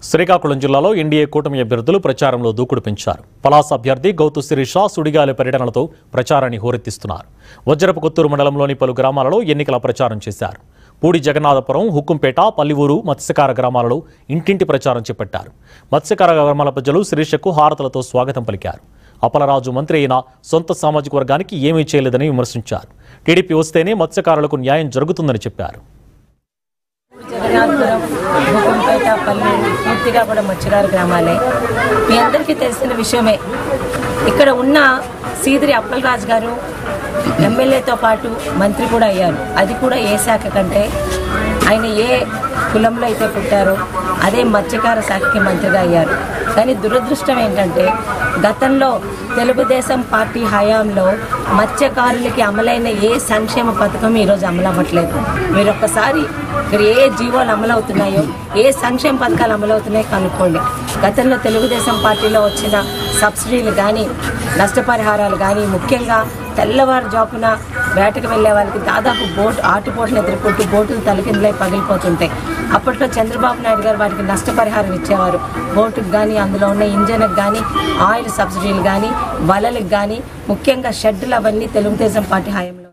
శ్రీకాకుళం జిల్లాలో ఎన్డీఏ కూటమి అభ్యర్థులు ప్రచారంలో దూకుడు పెంచారు. పలాస అభ్యర్థి గౌతు శిరీష సుడిగాలి పర్యటనలతో ప్రచారాన్ని హోరెత్తిస్తున్నారు. వజ్రపు కొత్తూరు మండలంలోని పలు గ్రామాలలో ఎన్నికల ప్రచారం చేశారు. పూడి జగన్నాథపురం, హుక్కుంపేట, పల్లివూరు, మత్స్యకార గ్రామాలలో ఇంటింటి ప్రచారం చేపట్టారు. మత్స్యకార గ్రామాల ప్రజలు శిరీషకు హారతులతో స్వాగతం పలికారు. అప్పలరాజు మంత్రి అయిన సొంత సామాజిక వర్గానికి ఏమీ చేయలేదని విమర్శించారు. టీడీపీ వస్తేనే మత్స్యకారులకు న్యాయం జరుగుతుందని చెప్పారు. జగన్నాథపురం, హుక్కుంపేట, పల్లెలు పూర్తిగా కూడా మత్స్యకార గ్రామాలే. మీ అందరికీ తెలిసిన విషయమే. ఇక్కడ ఉన్న సీదిరి అప్పలరాజు గారు ఎమ్మెల్యేతో పాటు మంత్రి కూడా అయ్యారు. అది కూడా ఏ శాఖ కంటే ఆయన ఏ కులంలో అయితే పుట్టారో అదే మత్స్యకార శాఖకి మంత్రిగా అయ్యారు. కానీ దురదృష్టం ఏంటంటే గతంలో తెలుగుదేశం పార్టీ హయాంలో మత్స్యకారులకి అమలైన ఏ సంక్షేమ పథకం ఈరోజు అమలు అవ్వట్లేదు. మీరు ఒక్కసారి ఇక్కడ ఏ జీవోలు అమలవుతున్నాయో, ఏ సంక్షేమ పథకాలు అమలవుతున్నాయో కనుక్కోండి. గతంలో తెలుగుదేశం పార్టీలో వచ్చిన సబ్సిడీలు కానీ, నష్టపరిహారాలు కానీ, ముఖ్యంగా తెల్లవారుజాపున వేటకు వెళ్లే వాళ్ళకి దాదాపు ఆటుపోటును ఎదుర్కొంటూ బోటులు తలకిందులై పగిలిపోతుంటాయి. అప్పట్లో చంద్రబాబు నాయుడు గారు వాటికి నష్టపరిహారం ఇచ్చేవారు. బోటుకు కానీ, అందులో ఉన్న ఇంజన్కి కానీ, ఆయిల్ సబ్సిడీలు కానీ, వలలకు కానీ, ముఖ్యంగా షెడ్లు అవన్నీ తెలుగుదేశం పార్టీ హయాంలో